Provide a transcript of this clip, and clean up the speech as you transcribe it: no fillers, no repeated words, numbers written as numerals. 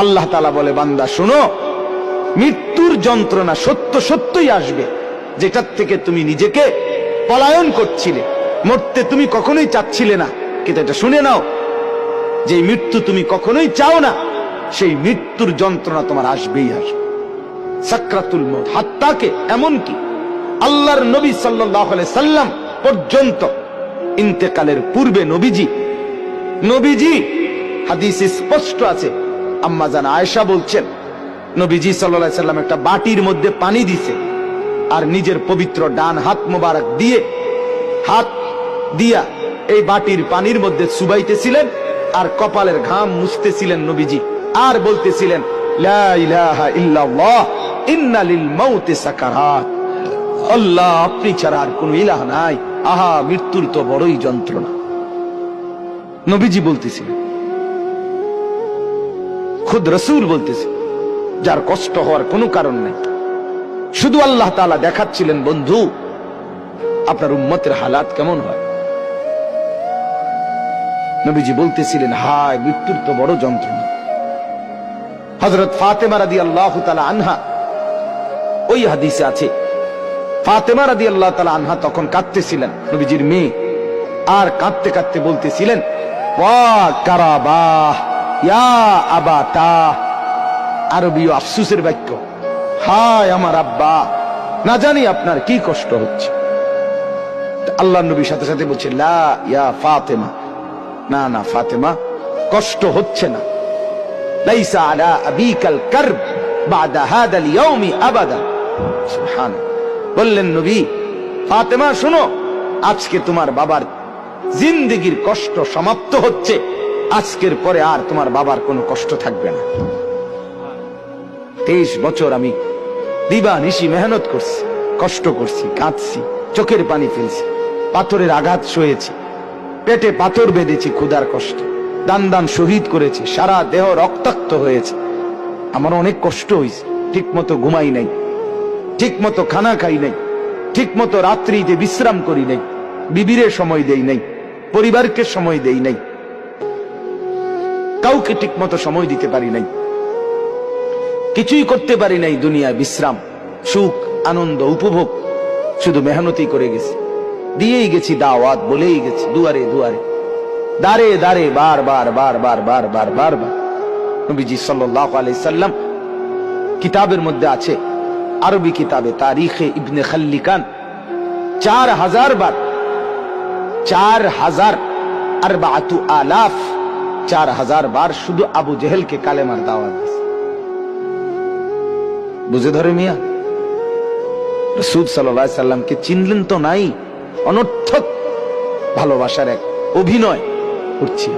আল্লাহ তাআলা বলে, বান্দা শোনো, মৃত্যুর যন্ত্রণা সত্য সত্যই আসবে, যেটার থেকে তুমি নিজেকে পলায়ন করছিলে, মরতে তুমি কখনোই চাচ্ছিলে না, কিন্তু এটা শুনে নাও, যে মৃত্যু তুমি কখনোই চাও না, সেই মৃত্যুর যন্ত্রণা তোমার আসবেই আসবে। সাকরাতুল মউত, হাত্তাকে এমনকি আল্লাহর নবী সাল্লাল্লাহু আলাইহি সাল্লাম পর্যন্ত ইন্তেকালের পূর্বে নবীজি হাদিসে স্পষ্ট আছে, আম্মা জান আয়েশা বলছেন, নবীজি সাল্লাল্লাহু আলাইহি সাল্লাম একটা বাটির মধ্যে পানি দিছে, আর নিজের পবিত্র ডান হাত মোবারক দিয়ে হাত দিয়া এই বাটির পানির মধ্যে চুবাইতেছিলেন, আর কপালের ঘাম মুছতেছিলেন নবীজি, আর বলতেছিলেন, লা ইলাহা ইল্লাল্লাহ ইন্না লিল মাউতি সাকারাত। আল্লাহ, আপনি ছাড়া আর কোন ইলাহ নাই, আহা মৃত্যুর তো বড়ই যন্ত্রণা। নবীজি বলতেছিলেন, খুদ রাসূল বলতেছে, যার কষ্ট হওয়ার কোনো কারণ নাই, শুধু আল্লাহ তাআলা দেখাচ্ছিলেন, বন্ধু আপনার উম্মতের হালাত কেমন হয়। নবীজি বলতেছিলেন, হায় মৃত্যুর তো বড় যন্ত্রণা। হযরত ফাতেমা রাদিয়াল্লাহু তাআলা আনহা, ওই হাদিসে আছে, ফাতেমা রাদিয়াল্লাহু তাআলা আনহা তখন কাঁদতেছিলেন, নবীজির মেয়ে, আর কাঁদতে কাঁদতে বলতেছিলেন, ওয়া কারাবাহ ইয়া আবাতা, আরবীয় আফসোসের বাক্য, হায় আমার আব্বা, না জানি আপনার কি কষ্ট হচ্ছে। আল্লাহর নবী সাথে সাথে বলছে, লা ইয়া ফাতেমা, না না ফাতেমা, কষ্ট হচ্ছে না, লাইসা আলা আবিকাল কারব বাদা হাদাল ইয়াউমি আবাদা। সুবহানাল্লাহ। বললেন নবী, ফাতেমা শোনো, আজকে তোমার বাবার জিন্দেগীর কষ্ট সমাপ্ত হচ্ছে, আজকের পরে আর তোমার বাবার কোনো কষ্ট থাকবে না। 23 বছর আমি দিবা নিশি মেহনত করছি, কষ্ট করছি, কাঁদছি, চোখের পানি ফেলছি, পাথরের আঘাত সয়েছি, পেটে পাথর বেঁধেছি, ক্ষুধার কষ্ট, দান দান শহীদ করেছি, সারা দেহ রক্তাক্ত হয়েছে, আমার অনেক কষ্ট হয়েছে, ঠিক মতো ঘুমাই নাই, ঠিক মতো খানা খাই নাই, ঠিক মতো রাত্রিতে বিশ্রাম করি নাই, বিবিরে সময় দেই নাই, পরিবারকে সময় দেই নাই, কাউকে ঠিক মতো সময় দিতে পারি নাই, কিছুই করতে পারি নাই দুনিয়ায়, বিশ্রাম, সুখ, আনন্দ, উপভোগ, শুধু মেহনতই করে গেছি, দিয়েই গেছি দাওয়াত, বলেই গেছি দুয়ারে দুয়ারে, দাঁড়ে দাঁড়ে, বার বার বার বার বার বার বার বার। নবীজি সাল্লাল্লাহু আলাইহি সাল্লাম কিতাবের মধ্যে আছে, আরবি কিতাবে তারিখে ইবনে খাল্লিকান, 4000 বার, 4000 বার শুধু আবু জেহেলকে কালেমার দাওয়াত দিয়েছে। বুঝে ধরে মিয়া, রাসূল সাল্লাল্লাহু আলাইহি সাল্লামকে চিনলেন তো নাই, অনর্থক ভালোবাসার এক অভিনয় করছি।